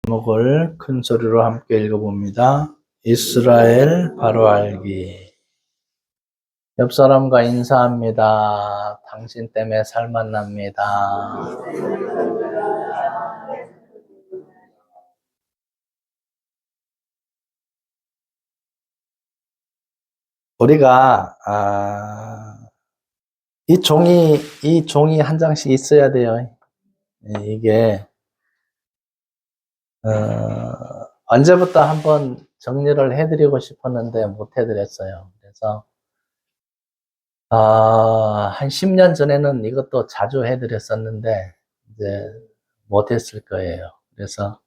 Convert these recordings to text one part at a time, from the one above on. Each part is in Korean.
제목을 큰 소리로 함께 읽어봅니다. 이스라엘 바로 알기. 옆 사람과 인사합니다. 당신 때문에 살맛 납니다. 우리가 이 종이 한 장씩 있어야 돼요. 이게 언제부터 한번 정리를 해드리고 싶었는데 못 해드렸어요. 그래서 한 10년 전에는 이것도 자주 해드렸었는데 이제 못했을 거예요. 그래서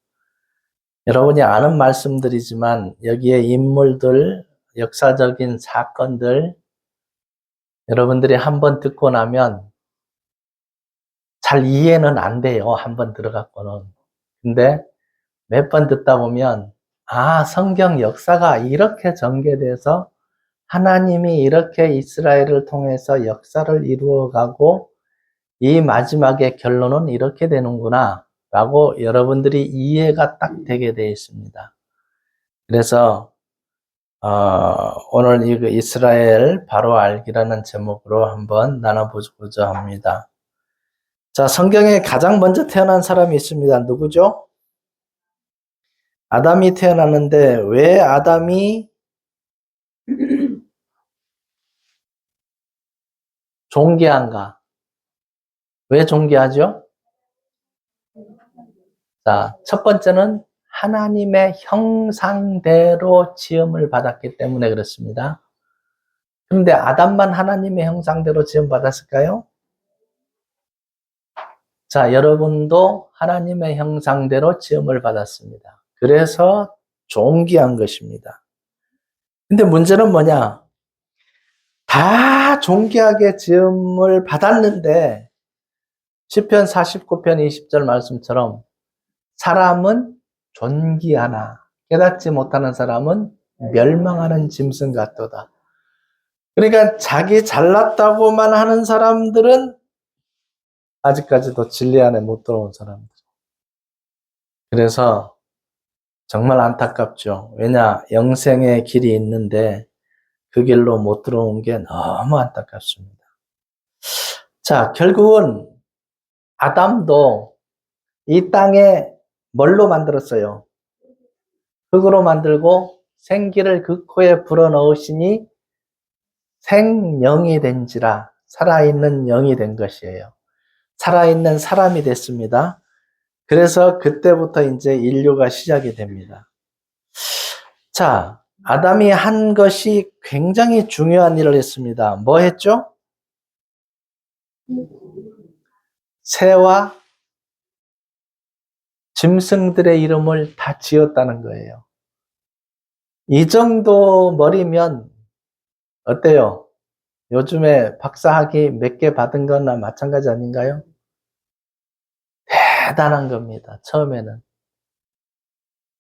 여러분이 아는 말씀들이지만 여기에 인물들, 역사적인 사건들 여러분들이 한번 듣고 나면 잘 이해는 안 돼요. 한번 들어갖고는. 근데 몇 번 듣다 보면 성경 역사가 이렇게 전개돼서 하나님이 이렇게 이스라엘을 통해서 역사를 이루어가고 이 마지막의 결론은 이렇게 되는구나 라고 여러분들이 이해가 딱 되게 되어 있습니다. 그래서 오늘 이 이스라엘 바로 알기라는 제목으로 한번 나눠보고자 합니다. 자, 성경에 가장 먼저 태어난 사람이 있습니다. 누구죠? 아담이 태어났는데 왜 아담이 존귀한가? 왜 존귀하죠? 자, 첫 번째는 하나님의 형상대로 지음을 받았기 때문에 그렇습니다. 그런데 아담만 하나님의 형상대로 지음 받았을까요? 자, 여러분도 하나님의 형상대로 지음을 받았습니다. 그래서 존귀한 것입니다. 근데 문제는 뭐냐? 다 존귀하게 지음을 받았는데 시편 49편 20절 말씀처럼 사람은 존귀하나 깨닫지 못하는 사람은 멸망하는 짐승 같도다. 그러니까 자기 잘났다고만 하는 사람들은 아직까지도 진리 안에 못 들어온 사람들. 그래서 정말 안타깝죠. 왜냐, 영생의 길이 있는데 그 길로 못 들어온 게 너무 안타깝습니다. 자, 결국은 아담도 이 땅에 뭘로 만들었어요? 흙으로 만들고 생기를 그 코에 불어넣으시니 생명이 된지라 살아있는 영이 된 것이에요. 살아있는 사람이 됐습니다. 그래서 그때부터 이제 인류가 시작이 됩니다. 자, 아담이 한 것이 굉장히 중요한 일을 했습니다. 뭐 했죠? 새와 짐승들의 이름을 다 지었다는 거예요. 이 정도 머리면 어때요? 요즘에 박사학위 몇 개 받은 거나 마찬가지 아닌가요? 대단한 겁니다. 처음에는.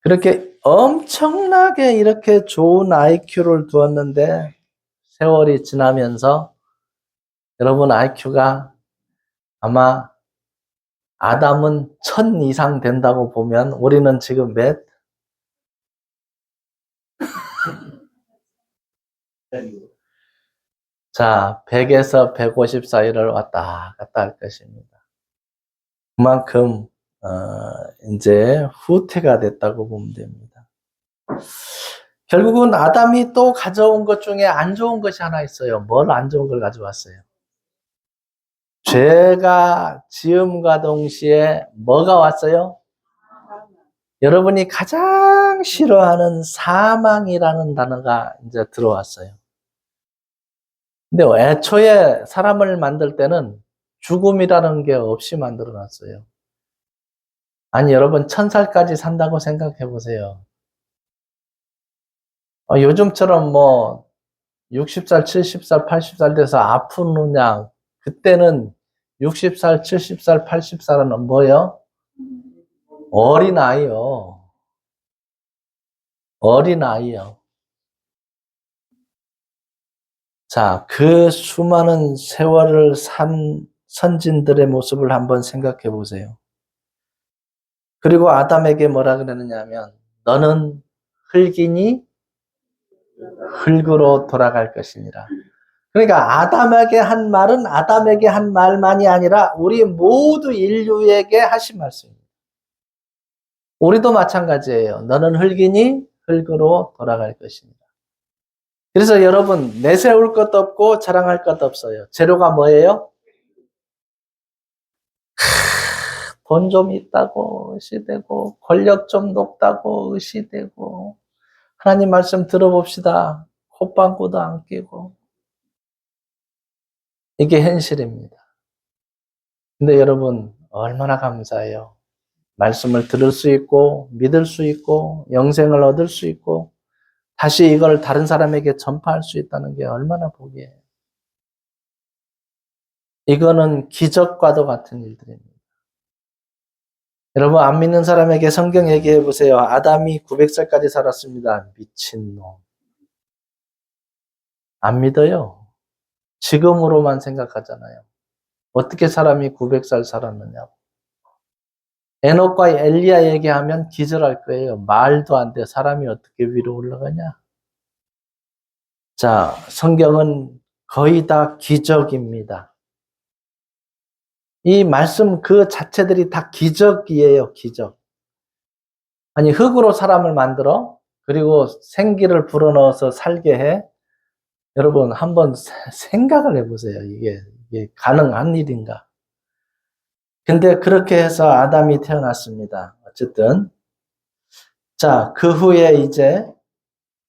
그렇게 엄청나게 이렇게 좋은 IQ를 두었는데 세월이 지나면서 여러분 IQ가 아마 아담은 1000 이상 된다고 보면 우리는 지금 몇? 자, 100에서 150 사이를 왔다 갔다 할 것입니다. 그만큼 이제 후퇴가 됐다고 보면 됩니다. 결국은 아담이 또 가져온 것 중에 안 좋은 것이 하나 있어요. 뭘 안 좋은 걸 가져왔어요? 죄가 지음과 동시에 뭐가 왔어요? 여러분이 가장 싫어하는 사망이라는 단어가 이제 들어왔어요. 근데 애초에 사람을 만들 때는 죽음이라는 게 없이 만들어 놨어요. 아니, 여러분, 1000살까지 산다고 생각해 보세요. 요즘처럼 뭐, 60살, 70살, 80살 돼서 아프느냐, 그때는 60살, 70살, 80살은 뭐예요? 어린아이요. 어린아이요. 자, 그 수많은 세월을 산 선진들의 모습을 한번 생각해 보세요. 그리고 아담에게 뭐라 그러느냐면 너는 흙이니 흙으로 돌아갈 것이니라. 그러니까 아담에게 한 말은 아담에게 한 말만이 아니라 우리 모두 인류에게 하신 말씀입니다. 우리도 마찬가지예요. 너는 흙이니 흙으로 돌아갈 것입니다. 그래서 여러분 내세울 것도 없고 자랑할 것도 없어요. 재료가 뭐예요? 돈 좀 있다고 의시되고 권력 좀 높다고 의시되고 하나님 말씀 들어봅시다. 콧방구도 안 끼고 이게 현실입니다. 근데 여러분 얼마나 감사해요. 말씀을 들을 수 있고 믿을 수 있고 영생을 얻을 수 있고 다시 이걸 다른 사람에게 전파할 수 있다는 게 얼마나 복이에요. 이거는 기적과도 같은 일들입니다. 여러분 안 믿는 사람에게 성경 얘기해 보세요. 아담이 900살까지 살았습니다. 미친놈. 안 믿어요. 지금으로만 생각하잖아요. 어떻게 사람이 900살 살았느냐고. 에녹과 엘리야 얘기하면 기절할 거예요. 말도 안 돼. 사람이 어떻게 위로 올라가냐. 자, 성경은 거의 다 기적입니다. 이 말씀 그 자체들이 다 기적이에요. 기적. 아니 흙으로 사람을 만들어 그리고 생기를 불어넣어서 살게 해. 여러분 한번 생각을 해보세요. 이게 가능한 일인가? 근데 그렇게 해서 아담이 태어났습니다. 어쨌든 자, 그 후에 이제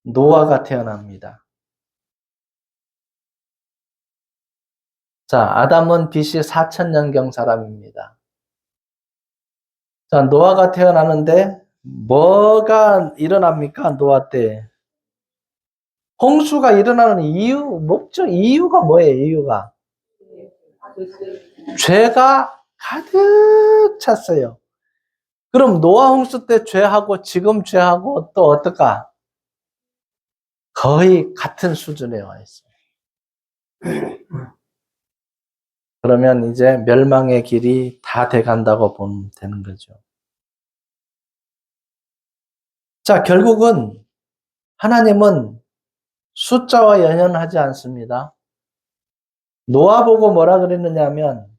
노아가 태어납니다. 자, 아담은 BC 4000년경 사람입니다. 자, 노아가 태어나는데 뭐가 일어납니까? 노아 때. 홍수가 일어나는 이유가 뭐예요? 이유가. 죄가 가득 찼어요. 그럼 노아 홍수 때 죄하고 지금 죄하고 또 어떨까? 거의 같은 수준에 와 있어요. 그러면 이제 멸망의 길이 다 돼간다고 보면 되는 거죠. 자, 결국은 하나님은 숫자와 연연하지 않습니다. 노아 보고 뭐라 그랬느냐면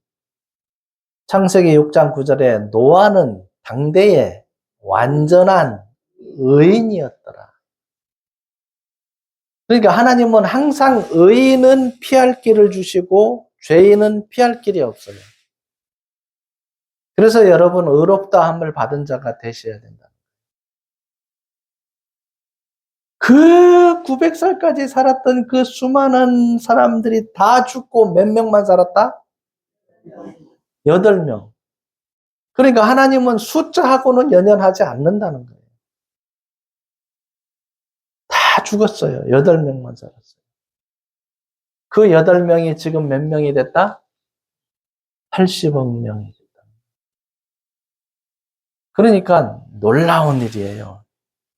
창세기 6장 9절에 노아는 당대에 완전한 의인이었더라. 그러니까 하나님은 항상 의인은 피할 길을 주시고 죄인은 피할 길이 없어요. 그래서 여러분 의롭다함을 받은 자가 되셔야 된다. 그 900살까지 살았던 그 수많은 사람들이 다 죽고 몇 명만 살았다? 8명. 그러니까 하나님은 숫자하고는 연연하지 않는다는 거예요. 다 죽었어요. 8명만 살았어요. 그 8명이 지금 몇 명이 됐다? 80억 명이 됐다. 그러니까 놀라운 일이에요.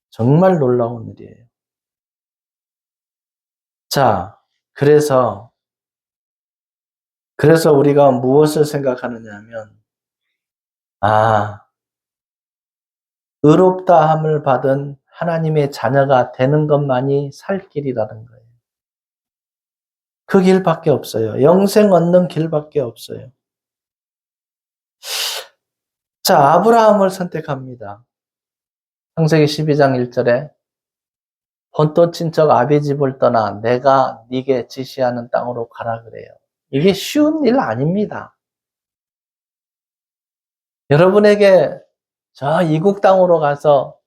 정말 놀라운 일이에요. 자, 그래서 우리가 무엇을 생각하느냐 하면, 의롭다함을 받은 하나님의 자녀가 되는 것만이 살 길이라는 거예요. 그 길밖에 없어요. 영생 얻는 길밖에 없어요. 자, 아브라함을 선택합니다. 창세기 12장 1절에 본토 친척 아비 집을 떠나 내가 네게 지시하는 땅으로 가라 그래요. 이게 쉬운 일 아닙니다. 여러분에게 저 이국 땅으로 가서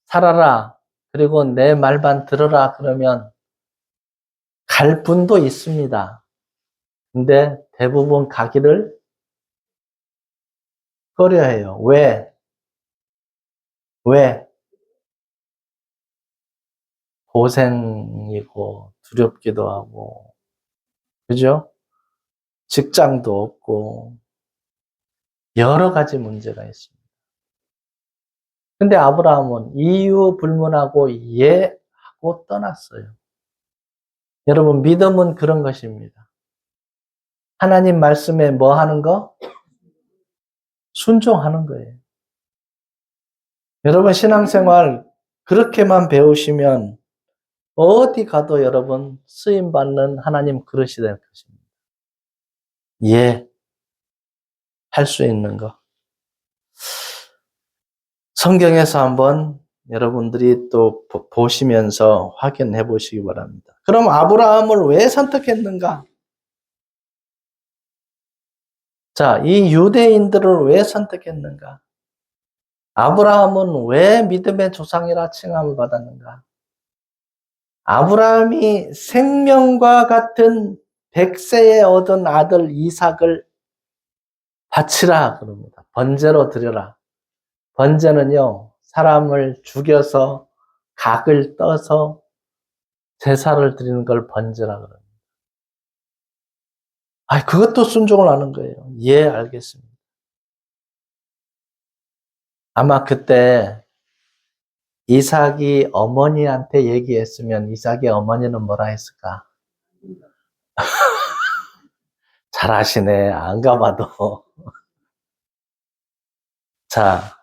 살아라. 그리고 내 말만 들어라. 그러면 갈 분도 있습니다. 근데 대부분 가기를 꺼려해요. 왜? 고생이고 두렵기도 하고, 그죠? 직장도 없고 여러 가지 문제가 있습니다. 근데 아브라함은 이유 불문하고 예 하고 떠났어요. 여러분 믿음은 그런 것입니다. 하나님 말씀에 뭐 하는 거? 순종하는 거예요. 여러분 신앙생활 그렇게만 배우시면 어디 가도 여러분 쓰임받는 하나님 그릇이 될 것입니다. 예, 할 수 있는 거. 성경에서 한번 여러분들이 또 보시면서 확인해 보시기 바랍니다. 그럼 아브라함을 왜 선택했는가? 자, 이 유대인들을 왜 선택했는가? 아브라함은 왜 믿음의 조상이라 칭함을 받았는가? 아브라함이 생명과 같은 100세에 얻은 아들 이삭을 바치라 그럽니다. 번제로 드려라. 번제는요, 사람을 죽여서 각을 떠서 제사를 드리는 걸 번제라 그럽니다. 그것도 순종을 하는 거예요. 예, 알겠습니다. 아마 그때 이삭이 어머니한테 얘기했으면 이삭의 어머니는 뭐라 했을까? 잘 아시네. 안 가봐도. 자,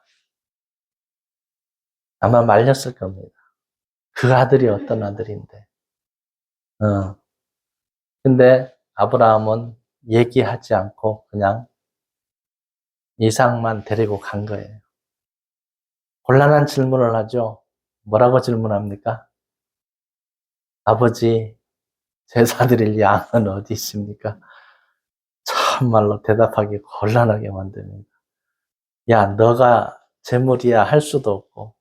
아마 말렸을 겁니다. 그 아들이 어떤 아들인데. 근데 아브라함은 얘기하지 않고 그냥 이삭만 데리고 간 거예요. 곤란한 질문을 하죠. 뭐라고 질문합니까? 아버지, 제사 드릴 양은 어디 있습니까? 참말로 대답하기 곤란하게 만듭니다. 야, 너가 재물이야 할 수도 없고.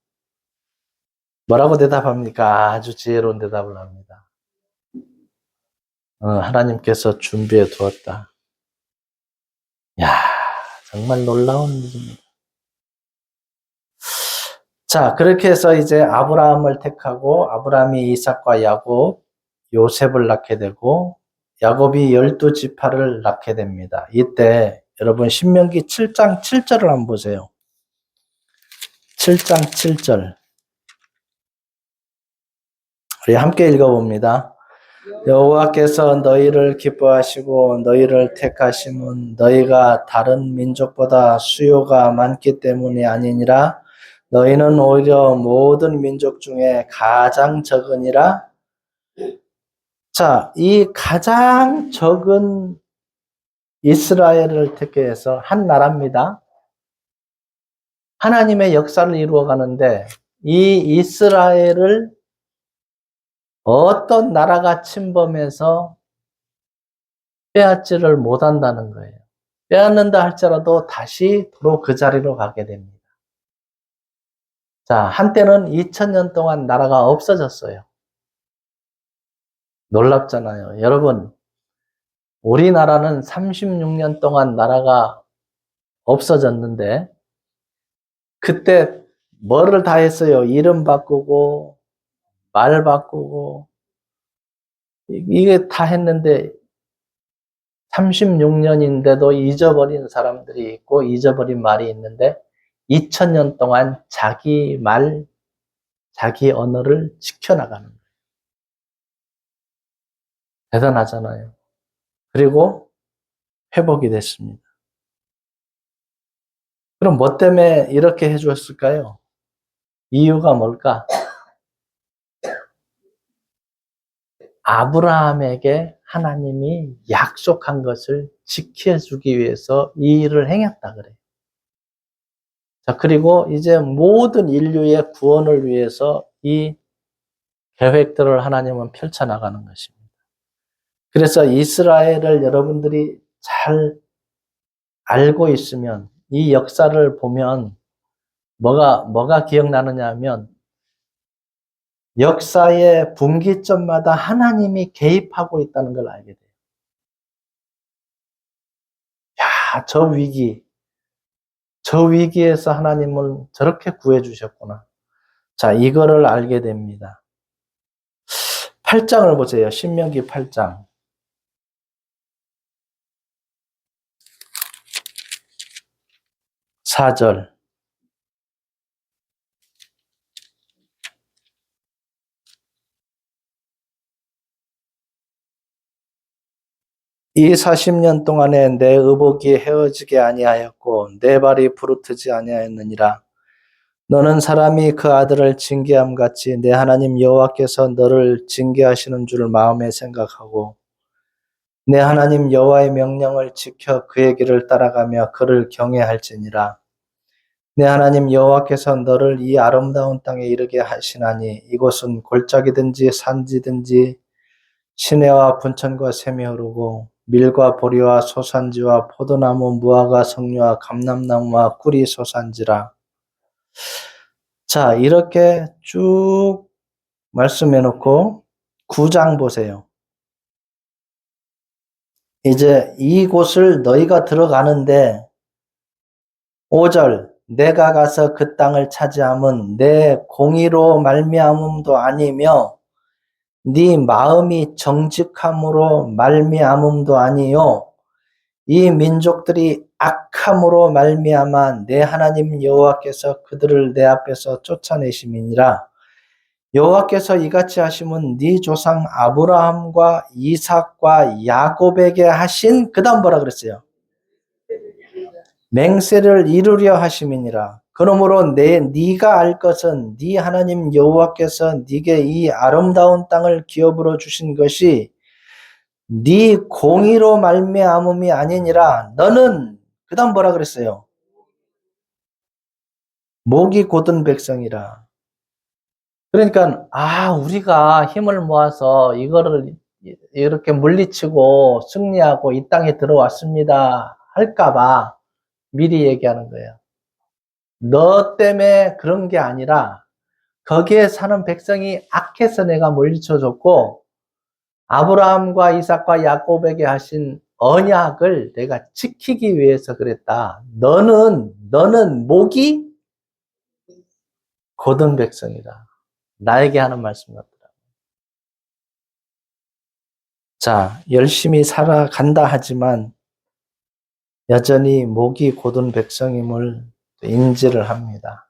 뭐라고 대답합니까? 아주 지혜로운 대답을 합니다. 하나님께서 준비해 두었다. 야, 정말 놀라운 일입니다. 자, 그렇게 해서 이제 아브라함을 택하고 아브라함이 이삭과 야곱, 요셉을 낳게 되고 야곱이 12지파를 낳게 됩니다. 이때 여러분 신명기 7장 7절을 한번 보세요. 7장 7절. 우리 함께 읽어봅니다. 여호와께서 너희를 기뻐하시고 너희를 택하심은 너희가 다른 민족보다 수요가 많기 때문이 아니니라. 너희는 오히려 모든 민족 중에 가장 적으니라. 자, 이 가장 적은 이스라엘을 택해서 한 나라입니다. 하나님의 역사를 이루어가는데 이 이스라엘을 어떤 나라가 침범해서 빼앗지를 못한다는 거예요. 빼앗는다 할지라도 다시 도로 그 자리로 가게 됩니다. 자, 한때는 2000년 동안 나라가 없어졌어요. 놀랍잖아요. 여러분, 우리나라는 36년 동안 나라가 없어졌는데 그때 뭐를 다 했어요? 이름 바꾸고 말 바꾸고 이게 다 했는데 36년인데도 잊어버린 사람들이 있고 잊어버린 말이 있는데 2000년 동안 자기 말, 자기 언어를 지켜나가는 거예요. 대단하잖아요. 그리고 회복이 됐습니다. 그럼 뭐 때문에 이렇게 해주었을까요? 이유가 뭘까? 아브라함에게 하나님이 약속한 것을 지켜주기 위해서 이 일을 행했다 그래요. 자, 그리고 이제 모든 인류의 구원을 위해서 이 계획들을 하나님은 펼쳐나가는 것입니다. 그래서 이스라엘을 여러분들이 잘 알고 있으면 이 역사를 보면 뭐가 기억나느냐 하면 역사의 분기점마다 하나님이 개입하고 있다는 걸 알게 돼요. 야, 저 위기에서 하나님은 저렇게 구해주셨구나. 자, 이거를 알게 됩니다. 8장을 보세요. 신명기 8장. 4절. 이 40년 동안에 내 의복이 헤어지게 아니하였고 내 발이 부르트지 아니하였느니라. 너는 사람이 그 아들을 징계함 같이 내 하나님 여호와께서 너를 징계하시는 줄 마음에 생각하고 내 하나님 여호와의 명령을 지켜 그의 길을 따라가며 그를 경외할지니라. 내 하나님 여호와께서 너를 이 아름다운 땅에 이르게 하시나니 이곳은 골짜기든지 산지든지 시내와 분천과 샘이 흐르고 밀과 보리와 소산지와 포도나무 무화과 석류와 감람나무와 꿀이 소산지라. 자, 이렇게 쭉 말씀해 놓고 9장 보세요. 이제 이곳을 너희가 들어가는데 5절 내가 가서 그 땅을 차지함은 내 공의로 말미암음도 아니며 네 마음이 정직함으로 말미암음도 아니요 이 민족들이 악함으로 말미암아 내 하나님 여호와께서 그들을 내 앞에서 쫓아내심이니라. 여호와께서 이같이 하심은 네 조상 아브라함과 이삭과 야곱에게 하신 그다음 뭐라 그랬어요? 맹세를 이루려 하심이니라. 그러므로 네가 알 것은 네 하나님 여호와께서 네게 이 아름다운 땅을 기업으로 주신 것이 네 공의로 말미암음이 아니니라. 너는 그다음 뭐라 그랬어요? 목이 곧은 백성이라. 그러니까 우리가 힘을 모아서 이거를 이렇게 물리치고 승리하고 이 땅에 들어왔습니다. 할까봐 미리 얘기하는 거예요. 너 때문에 그런 게 아니라 거기에 사는 백성이 악해서 내가 물리쳐줬고 아브라함과 이삭과 야곱에게 하신 언약을 내가 지키기 위해서 그랬다. 너는 목이 곧은 백성이다. 나에게 하는 말씀 같더라. 자, 열심히 살아간다 하지만 여전히 목이 곧은 백성임을 인지를 합니다.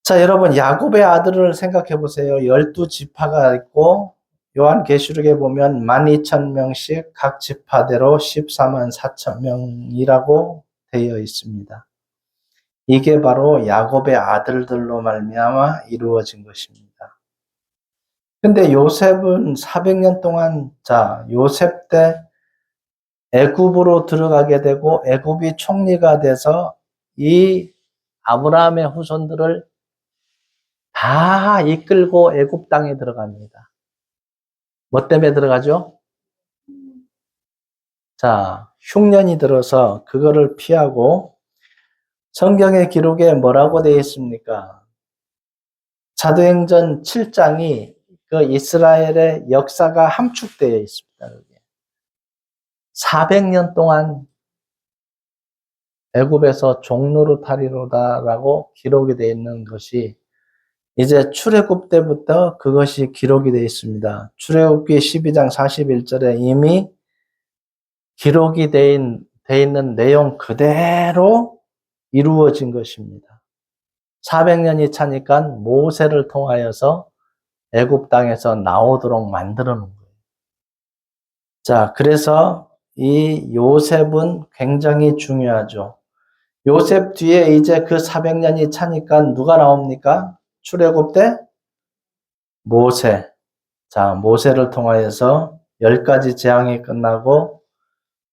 자, 여러분 야곱의 아들을 생각해 보세요. 12지파가 있고 요한계시록에 보면 12,000명씩 각 지파대로 144,000명이라고 되어 있습니다. 이게 바로 야곱의 아들들로 말미암아 이루어진 것입니다. 근데 요셉은 400년 동안 요셉 때 애굽으로 들어가게 되고 애굽이 총리가 돼서 이 아브라함의 후손들을 다 이끌고 애굽 땅에 들어갑니다. 뭐 때문에 들어가죠? 자, 흉년이 들어서 그거를 피하고 성경의 기록에 뭐라고 되어 있습니까? 사도행전 7장이 그 이스라엘의 역사가 함축되어 있습니다. 400년 동안 애굽에서 종노릇하리로다라고 기록이 되어 있는 것이 이제 출애굽 때부터 그것이 기록이 되어 있습니다. 출애굽기 12장 41절에 이미 기록이 되어 있는 내용 그대로 이루어진 것입니다. 400년이 차니까 모세를 통하여서 애굽 땅에서 나오도록 만들어 놓은 거예요. 자, 그래서 이 요셉은 굉장히 중요하죠. 요셉 뒤에 이제 그 400년이 차니까 누가 나옵니까? 출애굽 때 모세. 자, 모세를 통하여서 10가지 재앙이 끝나고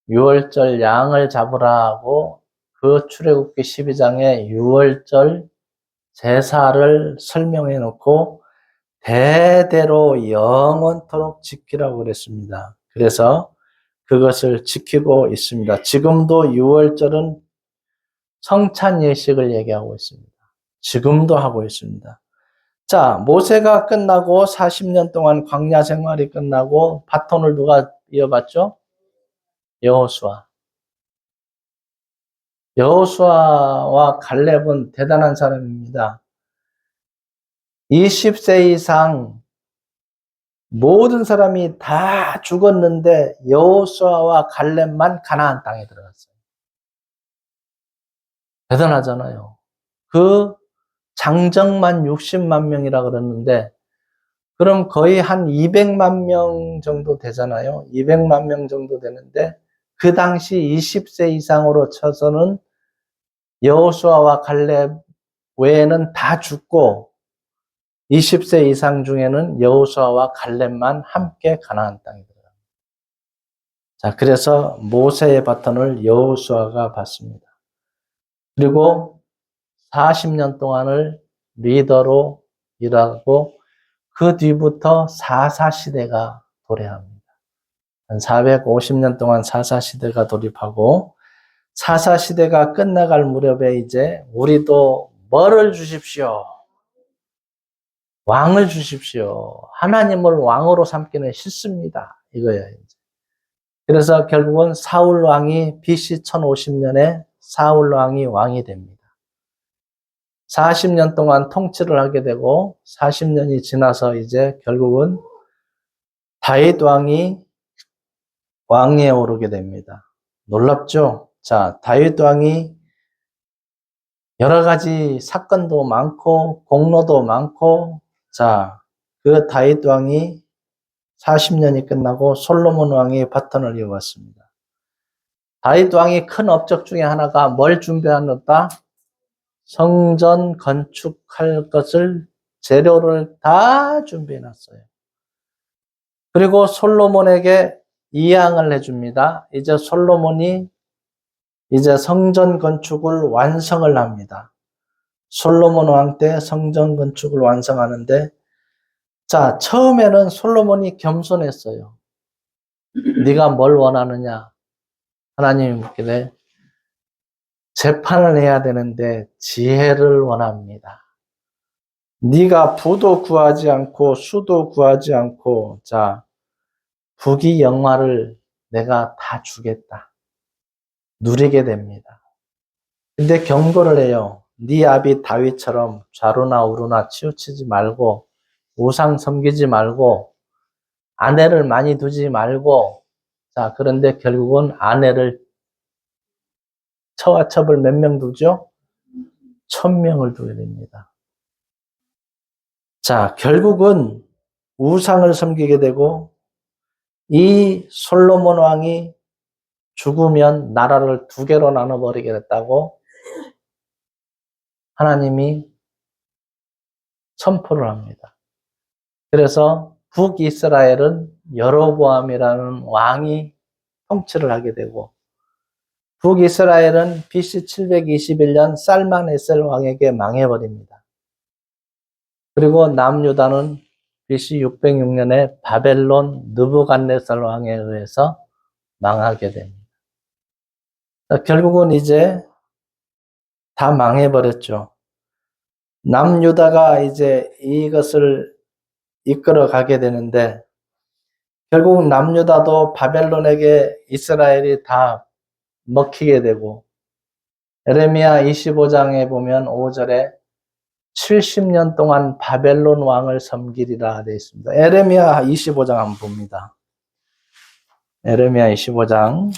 6월절 양을 잡으라 하고 그 출애굽기 12장에 6월절 제사를 설명해 놓고 대대로 영원토록 지키라고 그랬습니다. 그래서 그것을 지키고 있습니다. 지금도 6월절은 성찬 예식을 얘기하고 있습니다. 지금도 하고 있습니다. 자, 모세가 끝나고 40년 동안 광야 생활이 끝나고 바톤을 누가 이어받죠? 여호수아. 여호수아와 갈렙은 대단한 사람입니다. 20세 이상 모든 사람이 다 죽었는데 여호수아와 갈렙만 가나안 땅에 들어갔어요. 대단하잖아요. 그 장정만 60만 명이라 그러는데 그럼 거의 한 200만 명 정도 되잖아요. 200만 명 정도 되는데 그 당시 20세 이상으로 쳐서는 여호수아와 갈렙 외에는 다 죽고 20세 이상 중에는 여호수아와 갈렙만 함께 가나안 땅에 들어갑니다. 자, 그래서 모세의 바톤을 여호수아가 받습니다. 그리고 40년 동안을 리더로 일하고 그 뒤부터 사사시대가 도래합니다. 한 450년 동안 사사시대가 돌입하고 사사시대가 끝나갈 무렵에 이제 우리도 뭐를 주십시오? 왕을 주십시오. 하나님을 왕으로 삼기는 싫습니다. 이거예요. 그래서 결국은 사울 왕이 BC 1050년에 사울 왕이 왕이 됩니다. 40년 동안 통치를 하게 되고 40년이 지나서 이제 결국은 다윗 왕이 왕위에 오르게 됩니다. 놀랍죠? 자, 다윗 왕이 여러 가지 사건도 많고 공로도 많고 자, 그 다윗 왕이 40년이 끝나고 솔로몬 왕이 바톤을 이어왔습니다. 다윗 왕이 큰 업적 중에 하나가 뭘 준비하였다? 성전 건축할 것을 재료를 다 준비해 놨어요. 그리고 솔로몬에게 이양을 해줍니다. 이제 솔로몬이 이제 성전 건축을 완성을 합니다. 솔로몬 왕 때 성전 건축을 완성하는데 자, 처음에는 솔로몬이 겸손했어요. 네가 뭘 원하느냐? 하나님이 묻기를 재판을 해야 되는데 지혜를 원합니다. 네가 부도 구하지 않고 수도 구하지 않고 자, 부귀 영화를 내가 다 주겠다. 누리게 됩니다. 근데 경고를 해요. 네 아비 다윗처럼 좌로나 우로나 치우치지 말고 우상 섬기지 말고 아내를 많이 두지 말고 자, 그런데 결국은 아내를 처와 첩을 몇 명 두죠? 1000명을 두게 됩니다. 자, 결국은 우상을 섬기게 되고 이 솔로몬 왕이 죽으면 나라를 두 개로 나눠버리겠다고 하나님이 선포를 합니다. 그래서 북이스라엘은 여로보암이라는 왕이 통치를 하게 되고 북이스라엘은 BC 721년 살만에셀 왕에게 망해버립니다. 그리고 남유다는 BC 606년에 바벨론 느부갓네살 왕에 의해서 망하게 됩니다. 결국은 이제 다 망해버렸죠. 남유다가 이제 이것을 이끌어 가게 되는데 결국 남유다도 바벨론에게 이스라엘이 다 먹히게 되고 에레미야 25장에 보면 5절에 70년 동안 바벨론 왕을 섬기리라 되어 있습니다. 에레미야 25장 한번 봅니다. 에레미야 25장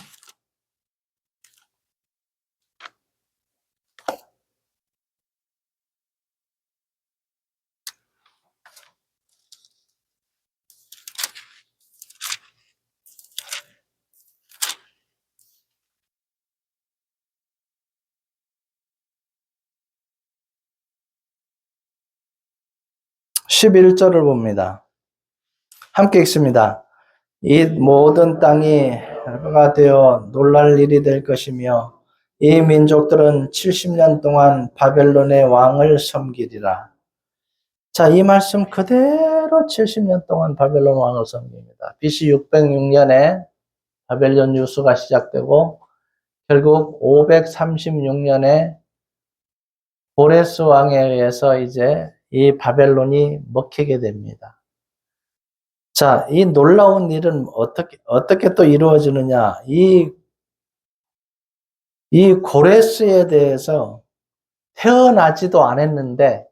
11절을 봅니다. 함께 읽습니다. 이 모든 땅이 가 되어 놀랄 일이 될 것이며 이 민족들은 70년 동안 바벨론의 왕을 섬기리라. 자, 이 말씀 그대로 70년 동안 바벨론 왕을 섬깁니다. BC 606년에 바벨론 유수가 시작되고 결국 536년에 고레스 왕에 의해서 이제 이 바벨론이 먹히게 됩니다. 자, 이 놀라운 일은 어떻게 또 이루어지느냐. 이 고레스에 대해서 태어나지도 않았는데,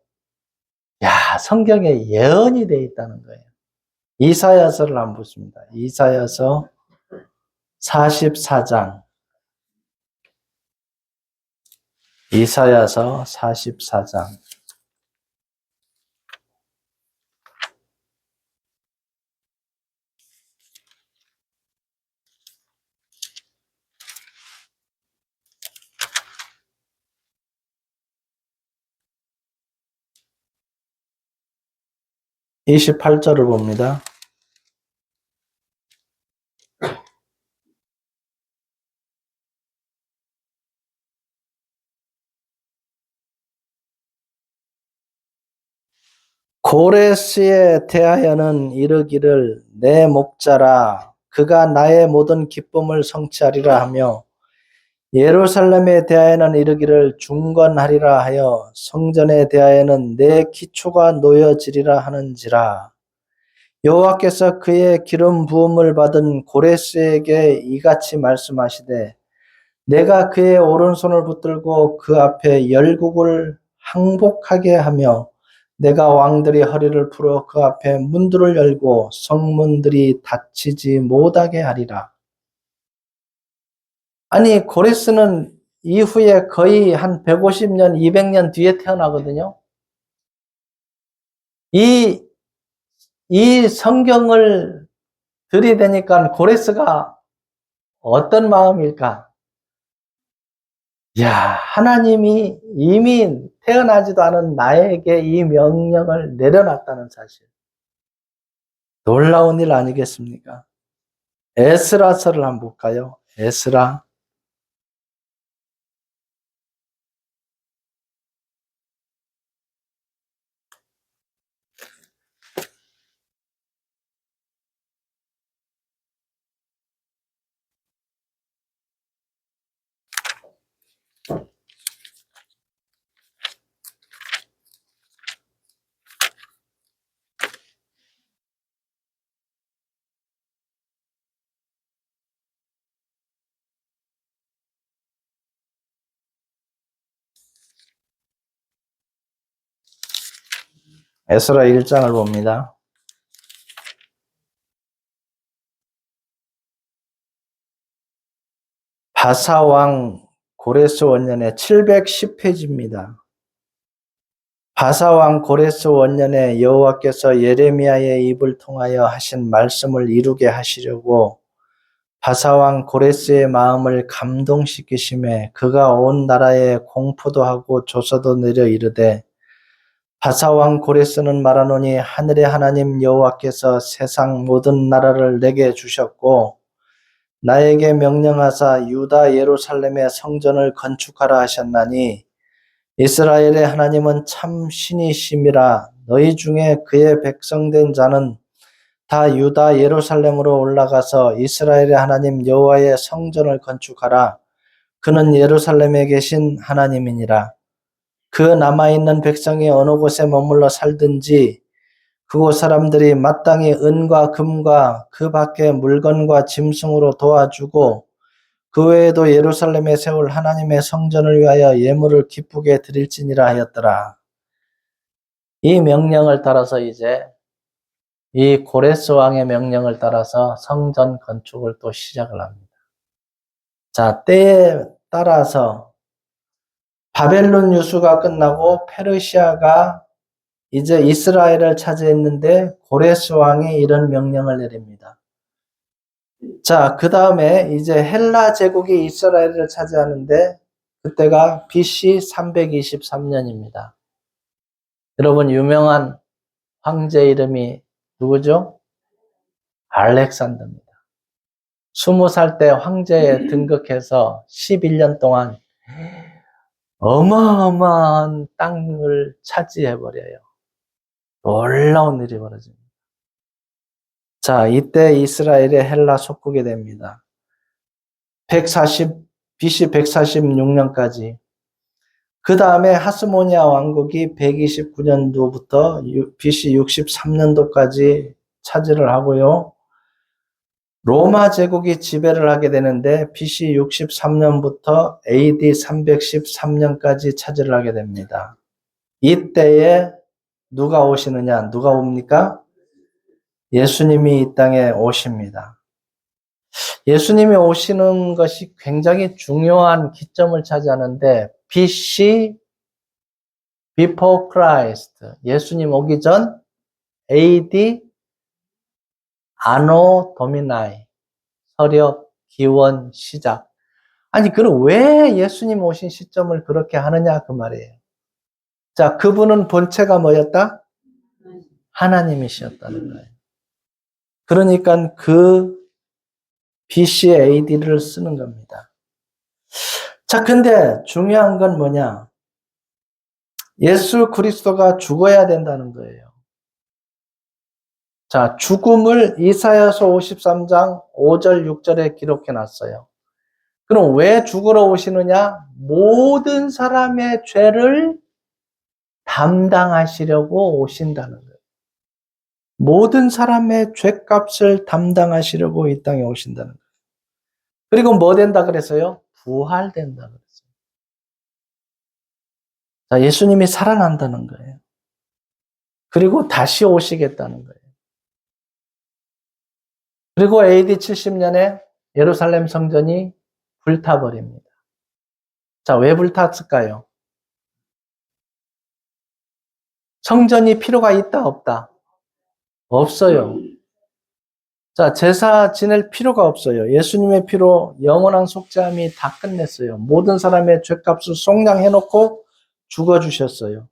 야, 성경에 예언이 되어 있다는 거예요. 이사야서를 한번 보십니다. 이사야서 44장. 이사야서 44장. 28절을 봅니다. 고레스에 대하여는 이르기를 내 목자라 그가 나의 모든 기쁨을 성취하리라 하며 예루살렘에 대하여는 이르기를 중건하리라 하여 성전에 대하여는 내 기초가 놓여지리라 하는지라. 여호와께서 그의 기름 부음을 받은 고레스에게 이같이 말씀하시되 내가 그의 오른손을 붙들고 그 앞에 열국을 항복하게 하며 내가 왕들이 허리를 풀어 그 앞에 문들을 열고 성문들이 닫히지 못하게 하리라. 아니 고레스는 이후에 거의 한 150년, 200년 뒤에 태어나거든요. 이 성경을 들이대니까 고레스가 어떤 마음일까? 야, 하나님이 이미 태어나지도 않은 나에게 이 명령을 내려놨다는 사실. 놀라운 일 아니겠습니까? 에스라서를 한번 볼까요? 에스라. 에스라 1장을 봅니다. 바사왕 고레스 원년에 710페이지입니다. 바사왕 고레스 원년에 여호와께서 예레미야의 입을 통하여 하신 말씀을 이루게 하시려고 바사왕 고레스의 마음을 감동시키심에 그가 온 나라에 공포도 하고 조서도 내려 이르되 바사왕 고레스는 말하노니 하늘의 하나님 여호와께서 세상 모든 나라를 내게 주셨고 나에게 명령하사 유다 예루살렘의 성전을 건축하라 하셨나니 이스라엘의 하나님은 참 신이심이라. 너희 중에 그의 백성된 자는 다 유다 예루살렘으로 올라가서 이스라엘의 하나님 여호와의 성전을 건축하라. 그는 예루살렘에 계신 하나님이니라. 그 남아있는 백성이 어느 곳에 머물러 살든지 그곳 사람들이 마땅히 은과 금과 그 밖의 물건과 짐승으로 도와주고 그 외에도 예루살렘에 세울 하나님의 성전을 위하여 예물을 기쁘게 드릴지니라 하였더라. 이 명령을 따라서 이제 이 고레스 왕의 명령을 따라서 성전 건축을 또 시작을 합니다. 자, 때에 따라서 바벨론 유수가 끝나고 페르시아가 이제 이스라엘을 차지했는데 고레스 왕이 이런 명령을 내립니다. 자, 그 다음에 이제 헬라 제국이 이스라엘을 차지하는데 그때가 BC 323년입니다. 여러분 유명한 황제 이름이 누구죠? 알렉산더입니다. 20살 때 황제에 등극해서 11년 동안 어마어마한 땅을 차지해버려요. 놀라운 일이 벌어집니다. 자, 이때 이스라엘이 헬라 속국이 됩니다. BC 146년까지. 그 다음에 하스모니아 왕국이 129년도부터 BC 63년도까지 차지를 하고요. 로마 제국이 지배를 하게 되는데 BC 63년부터 AD 313년까지 차지를 하게 됩니다. 이때에 누가 오시느냐? 누가 옵니까? 예수님이 이 땅에 오십니다. 예수님이 오시는 것이 굉장히 중요한 기점을 차지하는데 BC Before Christ 예수님 오기 전 AD 아노 도미나이 서력 기원 시작. 아니 그럼 왜 예수님 오신 시점을 그렇게 하느냐 그 말이에요. 자, 그분은 본체가 뭐였다? 하나님이셨다는 거예요. 그러니까 그 BC AD를 쓰는 겁니다. 자, 근데 중요한 건 뭐냐? 예수 그리스도가 죽어야 된다는 거예요. 자, 죽음을 이사야서 53장 5절, 6절에 기록해 놨어요. 그럼 왜 죽으러 오시느냐? 모든 사람의 죄를 담당하시려고 오신다는 거예요. 모든 사람의 죄값을 담당하시려고 이 땅에 오신다는 거예요. 그리고 뭐 된다 그랬어요? 부활된다 그랬어요. 자, 예수님이 살아난다는 거예요. 그리고 다시 오시겠다는 거예요. 그리고 AD 70년에 예루살렘 성전이 불타버립니다. 자, 왜 불탔을까요? 성전이 필요가 있다, 없다? 없어요. 자, 제사 지낼 필요가 없어요. 예수님의 피로 영원한 속죄함이 다 끝냈어요. 모든 사람의 죄값을 속량해놓고 죽어주셨어요.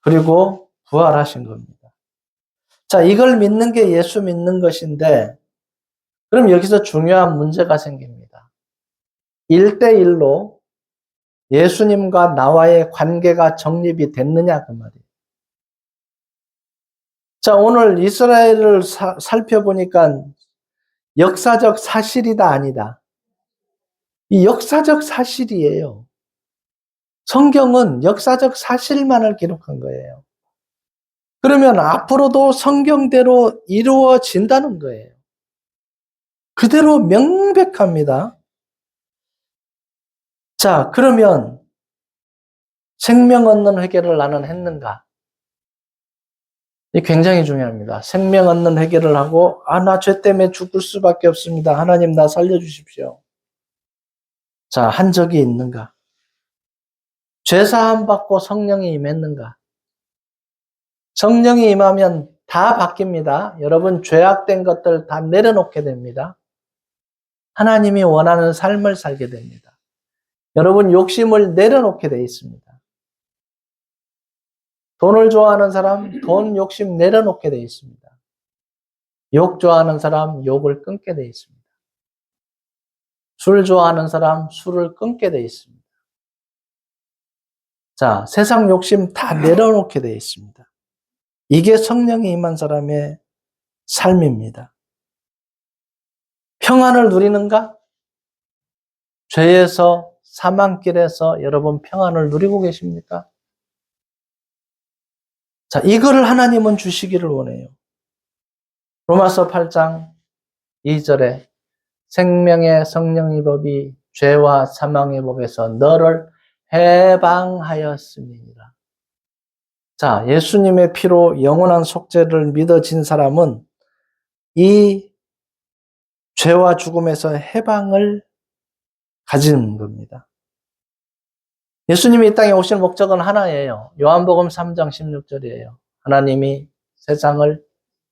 그리고 부활하신 겁니다. 자, 이걸 믿는 게 예수 믿는 것인데, 그럼 여기서 중요한 문제가 생깁니다. 1대1로 예수님과 나와의 관계가 정립이 됐느냐, 그 말이에요. 자, 오늘 이스라엘을 살펴보니까 역사적 사실이다, 아니다. 이 역사적 사실이에요. 성경은 역사적 사실만을 기록한 거예요. 그러면 앞으로도 성경대로 이루어진다는 거예요. 그대로 명백합니다. 자, 그러면 생명 얻는 회개를 나는 했는가? 이 굉장히 중요합니다. 생명 얻는 회개를 하고, 나 죄 때문에 죽을 수밖에 없습니다. 하나님 나 살려주십시오. 자, 한 적이 있는가? 죄사함 받고 성령이 임했는가? 성령이 임하면 다 바뀝니다. 여러분 죄악된 것들 다 내려놓게 됩니다. 하나님이 원하는 삶을 살게 됩니다. 여러분 욕심을 내려놓게 돼 있습니다. 돈을 좋아하는 사람 돈 욕심 내려놓게 돼 있습니다. 욕 좋아하는 사람 욕을 끊게 돼 있습니다. 술 좋아하는 사람 술을 끊게 돼 있습니다. 자, 세상 욕심 다 내려놓게 돼 있습니다. 이게 성령이 임한 사람의 삶입니다. 평안을 누리는가? 죄에서 사망길에서 여러분 평안을 누리고 계십니까? 자, 이거를 하나님은 주시기를 원해요. 로마서 8장 2절에 생명의 성령의 법이 죄와 사망의 법에서 너를 해방하였음이니라. 자, 예수님의 피로 영원한 속죄를 믿어진 사람은 이 죄와 죽음에서 해방을 가지는 겁니다. 예수님이 이 땅에 오실 목적은 하나예요. 요한복음 3장 16절이에요. 하나님이 세상을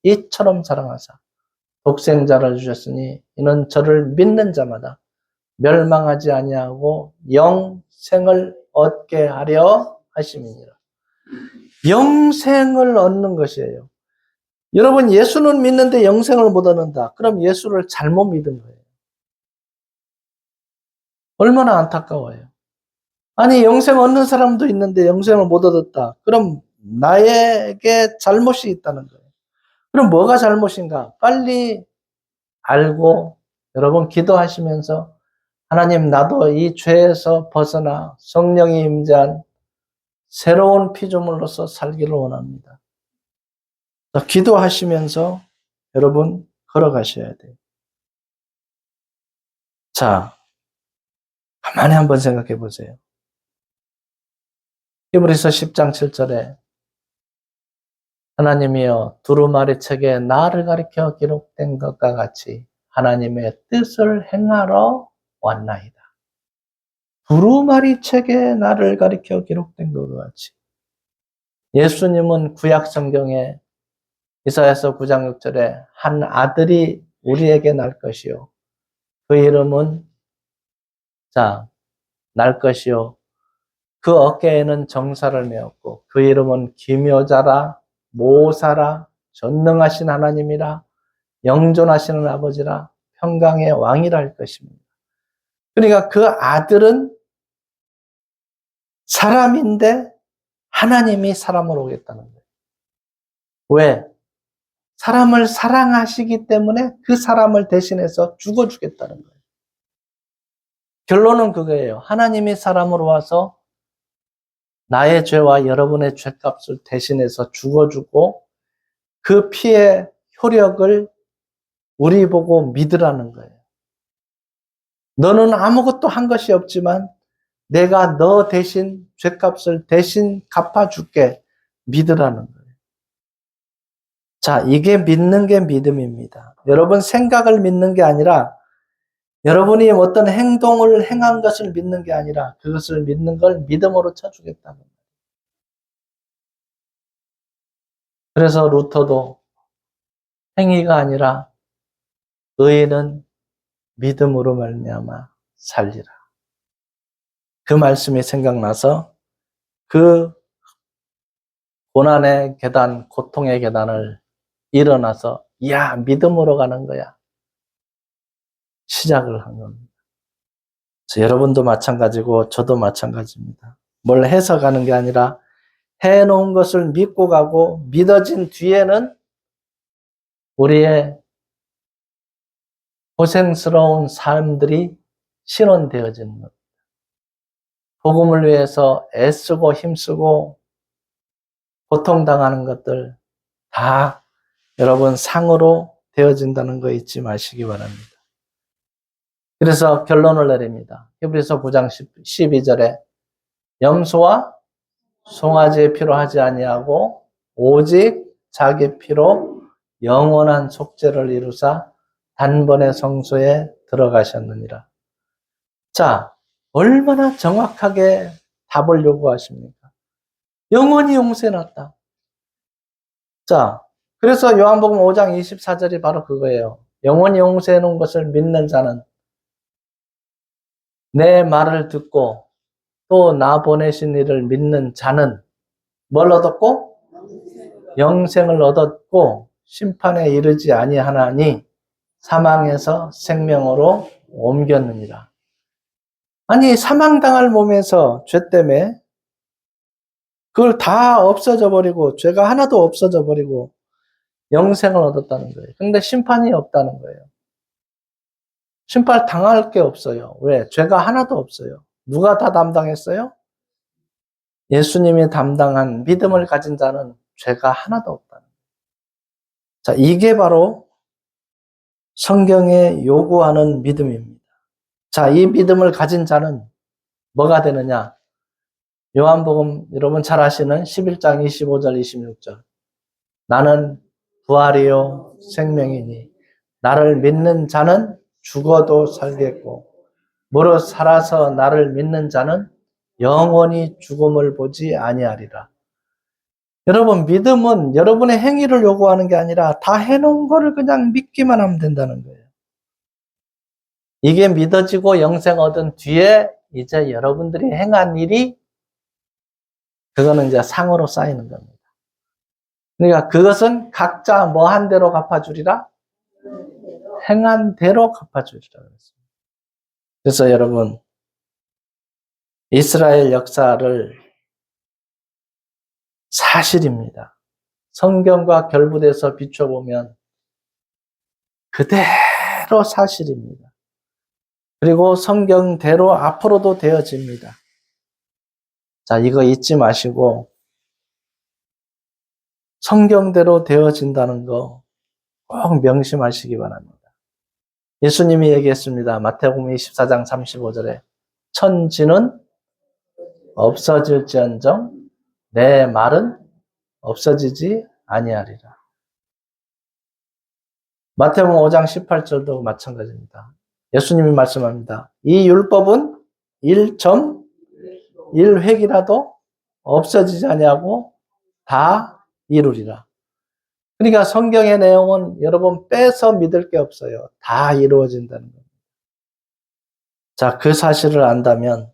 이처럼 사랑하사 독생자를 주셨으니 이는 저를 믿는 자마다 멸망하지 아니하고 영생을 얻게 하려 하심이니라. 영생을 얻는 것이에요. 여러분 예수는 믿는데 영생을 못 얻는다. 그럼 예수를 잘못 믿은 거예요. 얼마나 안타까워요. 아니 영생 얻는 사람도 있는데 영생을 못 얻었다. 그럼 나에게 잘못이 있다는 거예요. 그럼 뭐가 잘못인가? 빨리 알고 여러분 기도하시면서 하나님 나도 이 죄에서 벗어나 성령이 임재한 새로운 피조물로서 살기를 원합니다. 기도하시면서 여러분 걸어가셔야 돼요. 자, 가만히 한번 생각해 보세요. 히브리서 10장 7절에 하나님이여 두루마리 책에 나를 가리켜 기록된 것과 같이 하나님의 뜻을 행하러 왔나이다. 두루마리 책에 나를 가리켜 기록된 것과 같이 예수님은 구약 성경에 이사야서 9장 6절에 한 아들이 우리에게 날 것이요 그 이름은 날 것이요 그 어깨에는 정사를 메었고 그 이름은 기묘자라 모사라, 전능하신 하나님이라, 영존하시는 아버지라, 평강의 왕이라 할 것입니다. 그러니까 그 아들은 사람인데 하나님이 사람으로 오겠다는 거예요. 왜? 사람을 사랑하시기 때문에 그 사람을 대신해서 죽어주겠다는 거예요. 결론은 그거예요. 하나님이 사람으로 와서 나의 죄와 여러분의 죄값을 대신해서 죽어주고 그 피의 효력을 우리 보고 믿으라는 거예요. 너는 아무것도 한 것이 없지만 내가 너 대신 죄값을 대신 갚아줄게. 믿으라는 거예요. 자, 이게 믿는 게 믿음입니다. 여러분 생각을 믿는 게 아니라 여러분이 어떤 행동을 행한 것을 믿는 게 아니라 그것을 믿는 걸 믿음으로 쳐주겠다는 거예요. 그래서 루터도 행위가 아니라 의인은 믿음으로 말미암아 살리라. 그 말씀이 생각나서 그 고난의 계단, 고통의 계단을 일어나서 야, 믿음으로 가는 거야. 시작을 한 겁니다. 여러분도 마찬가지고 저도 마찬가지입니다. 뭘 해서 가는 게 아니라 해놓은 것을 믿고 가고 믿어진 뒤에는 우리의 고생스러운 삶들이 신원되어지는 겁니다. 복음을 위해서 애쓰고 힘쓰고 고통당하는 것들 다 여러분 상으로 되어진다는 거 잊지 마시기 바랍니다. 그래서 결론을 내립니다. 히브리서 9장 12절에 염소와 송아지의 피로 하지 아니하고 오직 자기 피로 영원한 속죄를 이루사 단번에 성소에 들어가셨느니라. 자, 얼마나 정확하게 답을 요구하십니까? 영원히 용서해놨다. 자, 그래서 요한복음 5장 24절이 바로 그거예요. 영원히 용서해놓은 것을 믿는 자는 내 말을 듣고 또 나 보내신 이를 믿는 자는 뭘 얻었고? 영생을 얻었고 심판에 이르지 아니하나니 사망에서 생명으로 옮겼느니라. 아니 사망당할 몸에서 죄 때문에 그걸 다 없어져 버리고 죄가 하나도 없어져 버리고 영생을 얻었다는 거예요. 근데 심판이 없다는 거예요. 심판 당할 게 없어요. 왜? 죄가 하나도 없어요. 누가 다 담당했어요? 예수님이 담당한 믿음을 가진 자는 죄가 하나도 없다는 거예요. 자, 이게 바로 성경에 요구하는 믿음입니다. 자, 이 믿음을 가진 자는 뭐가 되느냐? 요한복음 여러분 잘 아시는 11장 25절 26절. 나는 부활이요 생명이니 나를 믿는 자는 죽어도 살겠고 무릇 살아서 나를 믿는 자는 영원히 죽음을 보지 아니하리라. 여러분 믿음은 여러분의 행위를 요구하는 게 아니라 다 해놓은 거를 그냥 믿기만 하면 된다는 거예요. 이게 믿어지고 영생 얻은 뒤에 이제 여러분들이 행한 일이 그거는 이제 상으로 쌓이는 겁니다. 그러니까 그것은 각자 뭐 한 대로 갚아주리라? 행한 대로 갚아주리라 그랬습니다. 그래서 여러분 이스라엘 역사를 사실입니다. 성경과 결부돼서 비춰보면 그대로 사실입니다. 그리고 성경대로 앞으로도 되어집니다. 자, 이거 잊지 마시고 성경대로 되어진다는 거 꼭 명심하시기 바랍니다. 예수님이 얘기했습니다. 마태복음 24장 35절에 천지는 없어질지언정 내 말은 없어지지 아니하리라. 마태복음 5장 18절도 마찬가지입니다. 예수님이 말씀합니다. 이 율법은 1.1획이라도 없어지지 아니하고 다 이루리라. 그러니까 성경의 내용은 여러분 빼서 믿을 게 없어요. 다 이루어진다는 겁니다. 자, 그 사실을 안다면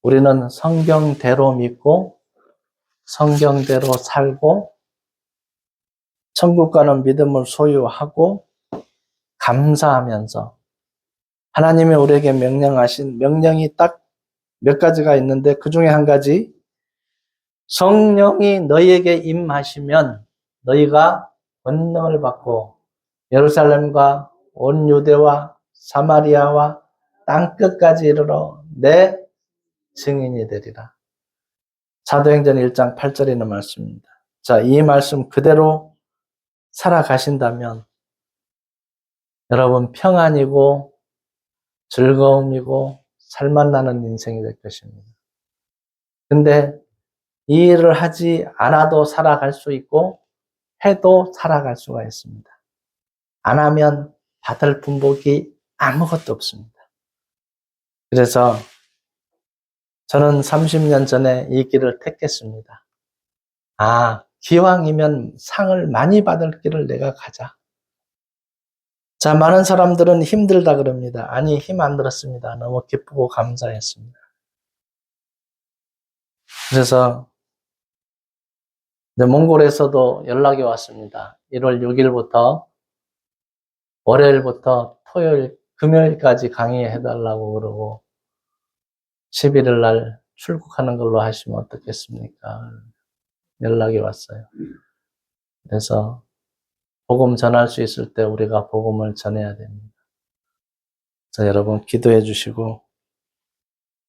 우리는 성경대로 믿고 성경대로 살고 천국 가는 믿음을 소유하고 감사하면서 하나님이 우리에게 명령하신 명령이 딱 몇 가지가 있는데 그 중에 한 가지, 성령이 너희에게 임하시면 너희가 권능을 받고 예루살렘과 온 유대와 사마리아와 땅끝까지 이르러 내 증인이 되리라. 사도행전 1장 8절에 있는 말씀입니다. 자, 이 말씀 그대로 살아가신다면 여러분 평안이고 즐거움이고 살맛나는 인생이 될 것입니다. 근데 이 일을 하지 않아도 살아갈 수 있고 해도 살아갈 수가 있습니다. 안 하면 받을 분복이 아무것도 없습니다. 그래서 저는 30년 전에 이 길을 택했습니다. 기왕이면 상을 많이 받을 길을 내가 가자. 자, 많은 사람들은 힘들다 그럽니다. 아니, 힘 안 들었습니다. 너무 기쁘고 감사했습니다. 그래서 몽골에서도 연락이 왔습니다. 1월 6일부터 월요일부터 토요일, 금요일까지 강의해달라고 그러고 11일 날 출국하는 걸로 하시면 어떻겠습니까? 연락이 왔어요. 그래서 복음 전할 수 있을 때 우리가 복음을 전해야 됩니다. 그래서 여러분 기도해 주시고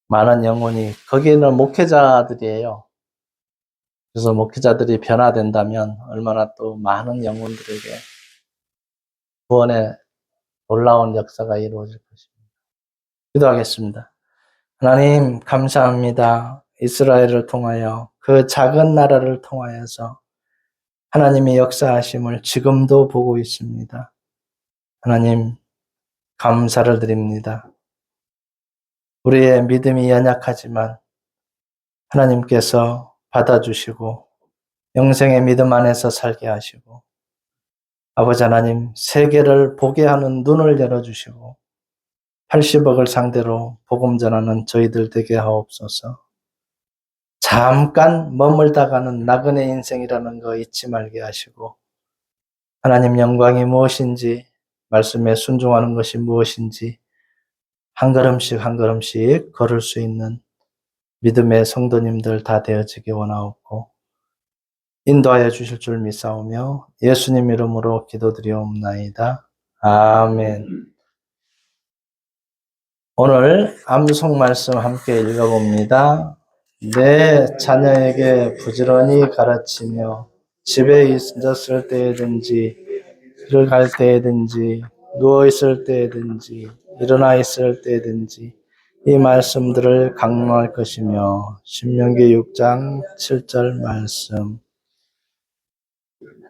많은 영혼이, 거기는 목회자들이에요. 그래서 목회자들이 변화된다면 얼마나 또 많은 영혼들에게 구원의 놀라운 역사가 이루어질 것입니다. 기도하겠습니다. 하나님 감사합니다. 이스라엘을 통하여 그 작은 나라를 통하여서 하나님의 역사하심을 지금도 보고 있습니다. 하나님 감사를 드립니다. 우리의 믿음이 연약하지만 하나님께서 받아주시고 영생의 믿음 안에서 살게 하시고 아버지 하나님 세계를 보게 하는 눈을 열어주시고 80억을 상대로 복음 전하는 저희들 되게 하옵소서. 잠깐 머물다 가는 나그네 인생이라는 거 잊지 말게 하시고 하나님 영광이 무엇인지 말씀에 순종하는 것이 무엇인지 한 걸음씩 한 걸음씩 걸을 수 있는 믿음의 성도님들 다 되어지기 원하옵고 인도하여 주실 줄 믿사오며 예수님 이름으로 기도드리옵나이다. 아멘. 오늘 암송 말씀 함께 읽어봅니다. 내 자녀에게 부지런히 가르치며 집에 있었을 때든지 길을 갈 때든지 누워 있을 때든지 일어나 있을 때든지 이 말씀들을 강론할 것이며 신명기 6장 7절 말씀.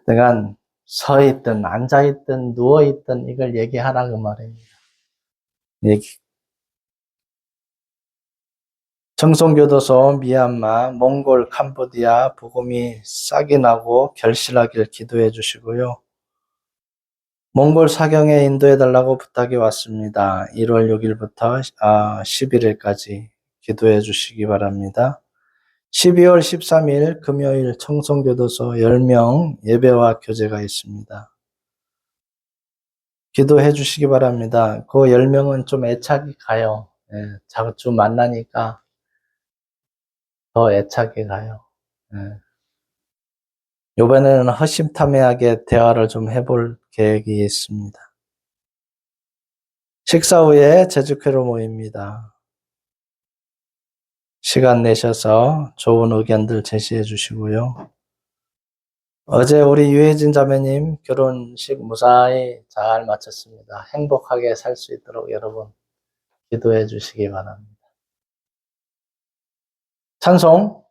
내가 서 있든 앉아 있든 누워 있든 이걸 얘기하라 그 말입니다. 청송교도소 미얀마, 몽골, 캄보디아 복음이 싹이 나고 결실하길 기도해 주시고요. 몽골 사경에 인도해 달라고 부탁이 왔습니다. 1월 6일부터 11일까지 기도해 주시기 바랍니다. 12월 13일 금요일 청송교도소 10명 예배와 교제가 있습니다. 기도해 주시기 바랍니다. 그 10명은 좀 애착이 가요. 자주 만나니까 더 애착이 가요. 이번에는 허심탄회하게 대화를 좀 해볼 계획이 있습니다. 식사 후에 제주회로 모입니다. 시간 내셔서 좋은 의견들 제시해 주시고요. 어제 우리 유혜진 자매님 결혼식 무사히 잘 마쳤습니다. 행복하게 살 수 있도록 여러분 기도해 주시기 바랍니다. 찬송